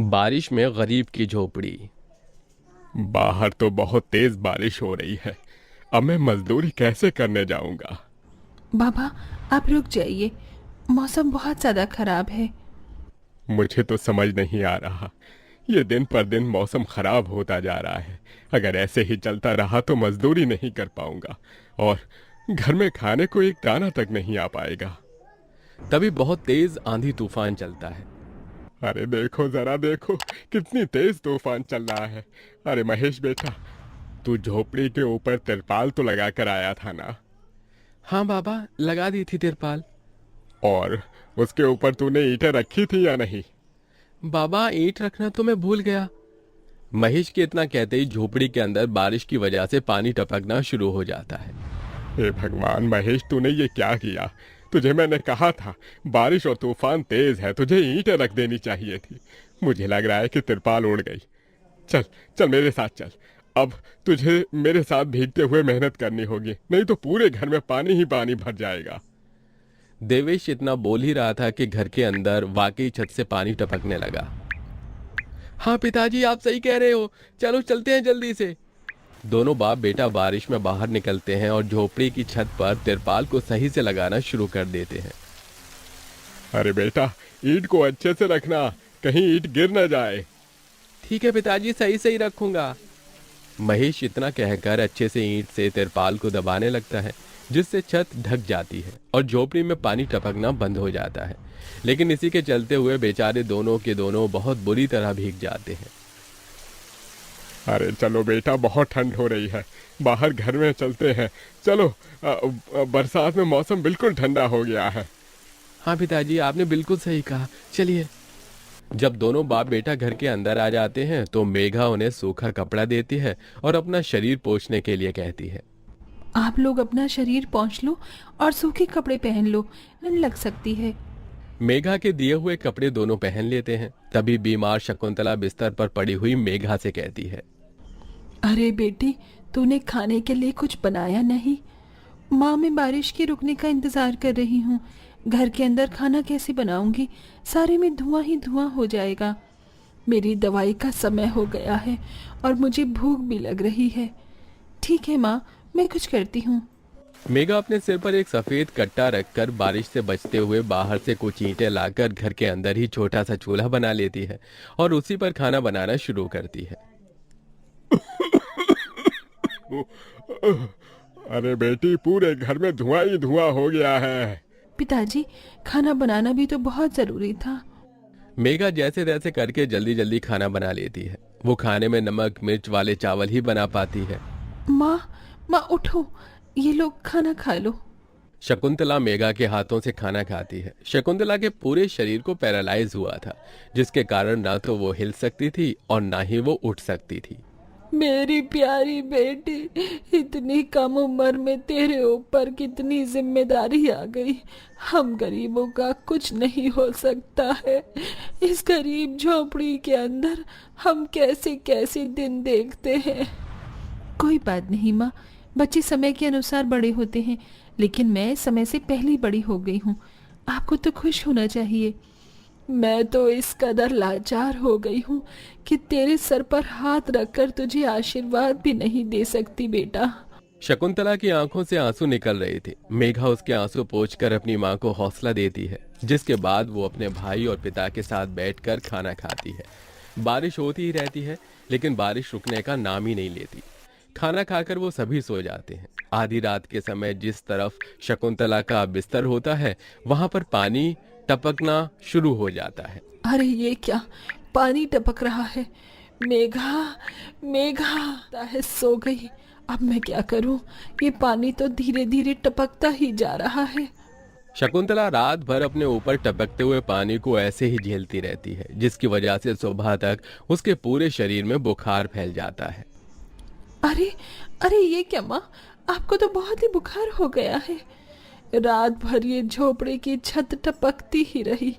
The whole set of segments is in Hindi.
बारिश में गरीब की झोपड़ी। बाहर तो बहुत तेज बारिश हो रही है। अब मैं मजदूरी कैसे करने जाऊंगा? बाबा, आप रुक जाइए। मौसम बहुत ज़्यादा खराब है। मुझे तो समझ नहीं आ रहा। ये दिन पर दिन मौसम खराब होता जा रहा है। अगर ऐसे ही चलता रहा तो मजदूरी नहीं कर पाऊंगा और घर में खाने को एक दाना तक नहीं आ पाएगा। तभी बहुत तेज आंधी तूफान चलता है। अरे देखो, जरा देखो, कितनी तेज तूफान चल रहा है। अरे महेश बेटा, तू झोपड़ी के ऊपर तिरपाल तो लगा कर आया था ना? हाँ बाबा, लगा दी थी तिरपाल। और उसके ऊपर तूने ईंटें रखी थी या नहीं? बाबा, ईंट रखना तो मैं भूल गया। महेश के इतना कहते ही झोपड़ी के अंदर बारिश की वजह से पानी टपकना शुरू हो जाता है। हे भगवान महेश, तूने ये क्या किया? तुझे मैंने कहा था बारिश और तूफान तेज है, तुझे ईंटें रख देनी चाहिए थी। मुझे लग रहा है कि तिरपाल उड़ गई। चल चल मेरे साथ चल। अब तुझे मेरे साथ भीगते हुए मेहनत करनी होगी, नहीं तो पूरे घर में पानी ही पानी भर जाएगा। देवेश इतना बोल ही रहा था कि घर के अंदर वाकई छत से पानी टपकने लगा। हाँ पिताजी, आप सही कह रहे हो, चलो चलते हैं जल्दी से। दोनों बाप बेटा बारिश में बाहर निकलते हैं और झोपड़ी की छत पर तिरपाल को सही से लगाना शुरू कर देते हैं। अरे बेटा, ईंट को अच्छे से रखना, कहीं ईंट गिर न जाए। ठीक है पिताजी, सही सही रखूंगा। महेश इतना कहकर अच्छे से ईंट से तिरपाल को दबाने लगता है, जिससे छत ढक जाती है और झोपड़ी में पानी टपकना बंद हो जाता है। लेकिन इसी के चलते हुए बेचारे दोनों के दोनों बहुत बुरी तरह भीग जाते हैं। अरे चलो बेटा, बहुत ठंड हो रही है, बाहर घर में चलते हैं। चलो, बरसात में मौसम बिल्कुल ठंडा हो गया है। हाँ पिताजी, आपने बिल्कुल सही कहा, चलिए। जब दोनों बाप बेटा घर के अंदर आ जाते हैं तो मेघा उन्हें सूखा कपड़ा देती है और अपना शरीर पोंछने के लिए कहती है। आप लोग अपना शरीर पोंछ लो और सूखे कपड़े पहन लो, ठंड लग सकती है। मेघा के दिए हुए कपड़े दोनों पहन लेते हैं। तभी बीमार शकुंतला बिस्तर पर पड़ी हुई मेघा से कहती है। अरे बेटी, तूने खाने के लिए कुछ बनाया नहीं? माँ, मैं बारिश के रुकने का इंतज़ार कर रही हूँ। घर के अंदर खाना कैसे बनाऊंगी? सारे में धुआं ही धुआं हो जाएगा। मेरी दवाई का समय हो गया है और मुझे भूख भी लग रही है। ठीक है माँ, मैं कुछ करती हूँ। मेघा अपने सिर पर एक सफेद कट्टा रखकर बारिश से बचते हुए बाहर से कुछ ईंटें लाकर घर के अंदर ही छोटा सा चूल्हा बना लेती है और उसी पर खाना बनाना शुरू करती है। अरे बेटी, पूरे घर में धुआं ही धुआं हो गया है। पिताजी, खाना बनाना भी तो बहुत ज़रूरी था। मेघा जैसे तैसे करके जल्दी जल्दी खाना बना लेती है। वो खाने में नमक मिर्च वाले चावल ही बना पाती है। माँ, माँ उठो, ये लोग खाना खा लो। शकुंतला मेघा के हाथों से खाना खाती है। शकुंतला के पूरे शरीर को पैरालाइज हुआ था, जिसके कारण ना तो वो हिल सकती थी और ना ही वो उठ सकती थी। मेरी प्यारी बेटी, इतनी कम उम्र में तेरे ऊपर कितनी जिम्मेदारी आ गई। हम गरीबों का कुछ नहीं हो सकता है। इस गरीब झोपड़ी के अंदर हम कैसे कैसे दिन देखते हैं। कोई बात नहीं माँ, बच्चे समय के अनुसार बड़े होते हैं, लेकिन मैं समय से पहले बड़ी हो गई हूँ। आपको तो खुश होना चाहिए। मैं तो इस कदर लाचार हो गई हूँ कि तेरे सर पर हाथ रखकर तुझे आशीर्वाद भी नहीं दे सकती बेटा। शकुंतला की आंखों से आंसू निकल रहे थे। मेघा उसके आंसू पोंछकर अपनी मां को हौसला देती है, जिसके बाद वो अपने भाई और पिता के साथ बैठकर खाना खाती है। बारिश होती ही रहती है, लेकिन बारिश रुकने का नाम ही नहीं लेती। खाना खाकर वो सभी सो जाते हैं। आधी रात के समय जिस तरफ शकुंतला का बिस्तर होता है, वहां पर पानी टपकना शुरू हो जाता है। अरे ये क्या, पानी टपक रहा है। मेघा, मेघा है, सो गई। अब मैं क्या करूं? ये पानी तो धीरे धीरे टपकता ही जा रहा है। शकुंतला रात भर अपने ऊपर टपकते हुए पानी को ऐसे ही झेलती रहती है, जिसकी वजह से सुबह तक उसके पूरे शरीर में बुखार फैल जाता है। अरे अरे ये क्या माँ, आपको तो बहुत ही बुखार हो गया है। रात भर ये झोपड़ी की छत टपकती ही रही।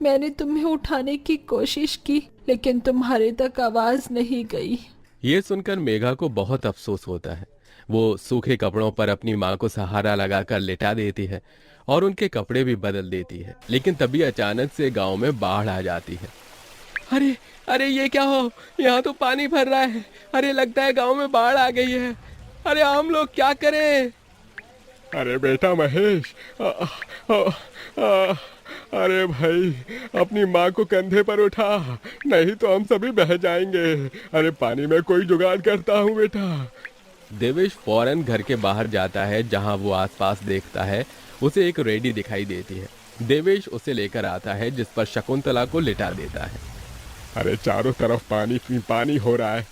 मैंने तुम्हें उठाने की कोशिश की, लेकिन तुम्हारे तक आवाज नहीं गई। ये सुनकर मेघा को बहुत अफसोस होता है। वो सूखे कपड़ों पर अपनी मां को सहारा लगाकर लिटा देती है और उनके कपड़े भी बदल देती है। लेकिन तभी अचानक से गांव में बाढ़ आ जाती है। अरे अरे ये क्या हो, यहाँ तो पानी भर रहा है। अरे लगता है गांव में बाढ़ आ गई है। अरे हम लोग क्या करें। अरे बेटा महेश, आ, आ, आ, अरे भाई, अपनी माँ को कंधे पर उठा, नहीं तो हम सभी बह जाएंगे। अरे पानी में कोई जुगाड़ करता हूँ बेटा। देवेश फौरन घर के बाहर जाता है। जहां वो आसपास देखता है उसे एक रेडी दिखाई देती है। देवेश उसे लेकर आता है जिस पर शकुंतला को लिटा देता है। अरे चारों तरफ पानी ही पानी हो रहा है,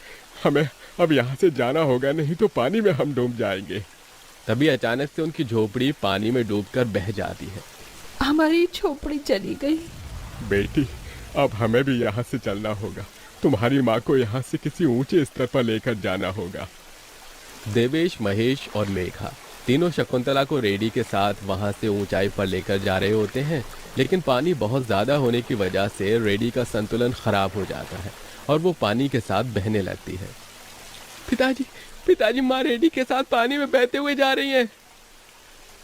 हमें अब यहाँ से जाना होगा, नहीं तो पानी में हम डूब जाएंगे। तभी अचानक से उनकी झोपड़ी पानी में डूबकर बह जाती है। हमारी झोपड़ी चली गई। बेटी, अब हमें भी यहाँ से चलना होगा। तुम्हारी माँ को यहाँ से किसी ऊंचे स्तर पर लेकर जाना होगा। देवेश, महेश और मेघा तीनों शकुंतला को रेडी के साथ वहां से ऊंचाई पर लेकर जा रहे होते हैं, लेकिन पानी बहुत ज्यादा होने की वजह से रेडी का संतुलन खराब हो जाता है और वो पानी के साथ बहने लगती है। पिताजी, पिताजी, माँ रेडी के साथ पानी में बहते हुए जा रही हैं।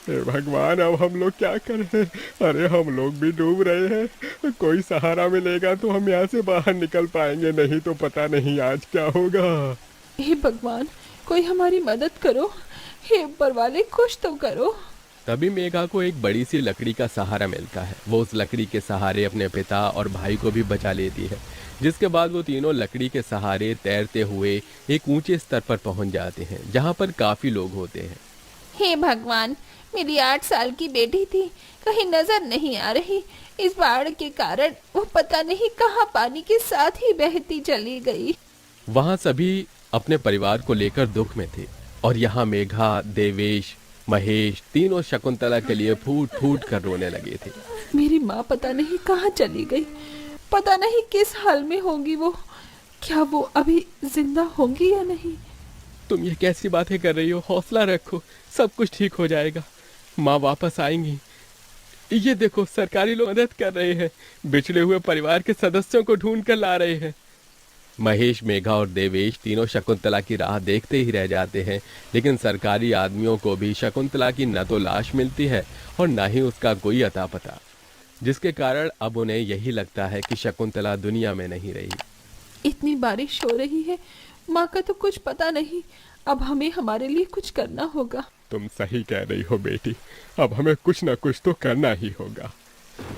हे भगवान, अब हम लोग क्या करें। अरे हम लोग भी डूब रहे हैं, कोई सहारा मिलेगा तो हम यहाँ से बाहर निकल पाएंगे, नहीं तो पता नहीं आज क्या होगा। हे भगवान, कोई हमारी मदद करो। हे ऊपर वाले, कुछ तो करो। तभी मेघा को एक बड़ी सी लकड़ी का सहारा मिलता है। वो उस लकड़ी के सहारे अपने पिता और भाई को भी बचा लेती है, जिसके बाद वो तीनों लकड़ी के सहारे तैरते हुए एक ऊंचे स्तर पर पहुंच जाते हैं जहां पर काफी लोग होते हैं। हे भगवान, मेरी 8 साल की बेटी थी, कहीं नजर नहीं आ रही। इस बाढ़ के कारण वो पता नहीं कहाँ पानी के साथ ही बहती चली गई। वहां सभी अपने परिवार को लेकर दुख में थे और यहाँ मेघा, देवेश, महेश तीनों शकुंतला के लिए फूट फूट कर रोने लगे थे। मेरी माँ पता नहीं कहाँ चली गई, पता नहीं किस हाल में होगी वो। क्या वो अभी जिंदा होंगी या नहीं? तुम ये कैसी बातें कर रही हो? हौसला रखो, सब कुछ ठीक हो जाएगा। माँ वापस आएंगी। ये देखो, सरकारी लोग मदद कर रहे हैं, बिछड़े हुए परिवार के सदस्यों को ढूंढ कर ला रहे हैं। महेश, मेघा और देवेश तीनों शकुंतला की राह देखते ही रह जाते हैं, लेकिन सरकारी आदमियों को भी शकुंतला की न तो लाश मिलती है और न ही उसका कोई अता पता, जिसके कारण अब उन्हें यही लगता है कि शकुंतला दुनिया में नहीं रही। इतनी बारिश हो रही है, माँ का तो कुछ पता नहीं। अब हमें हमारे लिए कुछ करना होगा। तुम सही कह रही हो बेटी, अब हमें कुछ न कुछ तो करना ही होगा।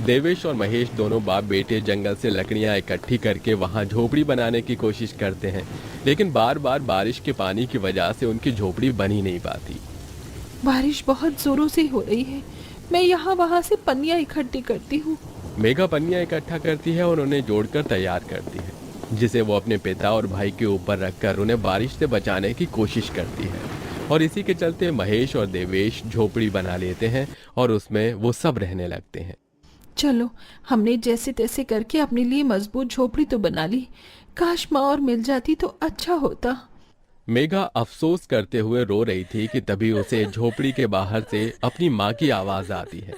देवेश और महेश दोनों बाप बेटे जंगल से लकड़ियां इकट्ठी करके वहां झोपड़ी बनाने की कोशिश करते हैं, लेकिन बार बार बारिश के पानी की वजह से उनकी झोपड़ी बन ही नहीं पाती। बारिश बहुत जोरों से हो रही है, मैं यहाँ वहाँ से पन्नियाँ इकट्ठी करती हूँ। मेघा पन्नियां इकट्ठा करती है और उन्हें जोड़कर तैयार करती है, जिसे वो अपने पिता और भाई के ऊपर रखकर उन्हें बारिश से बचाने की कोशिश करती है। और इसी के चलते महेश और देवेश झोपड़ी बना लेते हैं और उसमें वो सब रहने लगते हैं। चलो, हमने जैसे तैसे करके अपने लिए मजबूत झोपड़ी तो बना ली। काश माँ और मिल जाती तो अच्छा होता। मेघा अफसोस करते हुए रो रही थी कि तभी उसे झोपड़ी के बाहर से अपनी माँ की आवाज आती है।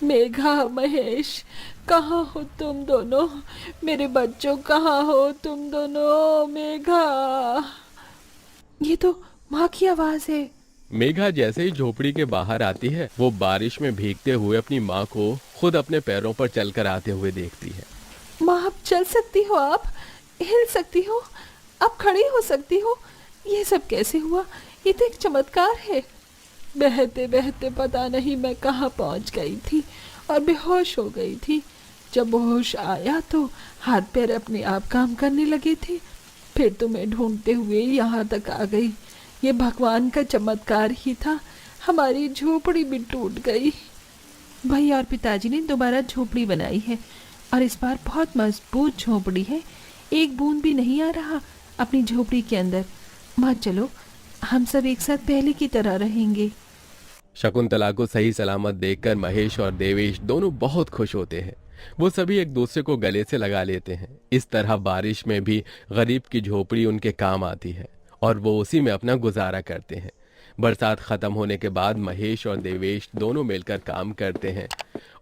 मेघा, महेश, कहाँ हो तुम दोनों? मेरे बच्चों, कहाँ हो तुम दोनों? मेघा, ये तो माँ की आवाज है। मेघा जैसे ही झोपड़ी के बाहर आती है, वो बारिश में भीगते हुए अपनी माँ को खुद अपने पैरों पर चलकर आते हुए देखती है। माँ, अब चल सकती हो, आप हिल सकती हो, अब खड़ी हो सकती हो। ये सब कैसे हुआ? ये तो एक चमत्कार है। बहते बहते पता नहीं मैं कहाँ पहुँच गई थी और बेहोश हो गई थी। जब होश आया तो हाथ पैर अपने आप काम करने लगे थे। फिर तो मैं ढूंढते हुए यहाँ तक आ गई। ये भगवान का चमत्कार ही था। हमारी झोपड़ी भी टूट गई। भैया और पिताजी ने दोबारा झोपड़ी बनाई है और इस बार बहुत मजबूत झोपड़ी है। एक बूंद भी नहीं आ रहा अपनी झोपड़ी के अंदर। माँ, चलो, हम सब एक साथ पहले की तरह रहेंगे। शकुंतला को सही सलामत देखकर महेश और देवेश दोनों बहुत खुश होते हैं। वो सभी एक दूसरे को गले से लगा लेते हैं। इस तरह बारिश में भी गरीब की झोपड़ी उनके काम आती है और वो उसी में अपना गुजारा करते हैं। बरसात खत्म होने के बाद महेश और देवेश दोनों मिलकर काम करते हैं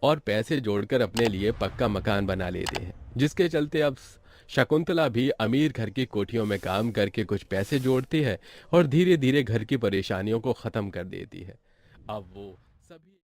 और पैसे जोड़कर अपने लिए पक्का मकान बना लेते हैं, जिसके चलते अब शकुंतला भी अमीर घर की कोठियों में काम करके कुछ पैसे जोड़ती है और धीरे धीरे घर की परेशानियों को खत्म कर देती है। अब वो सभी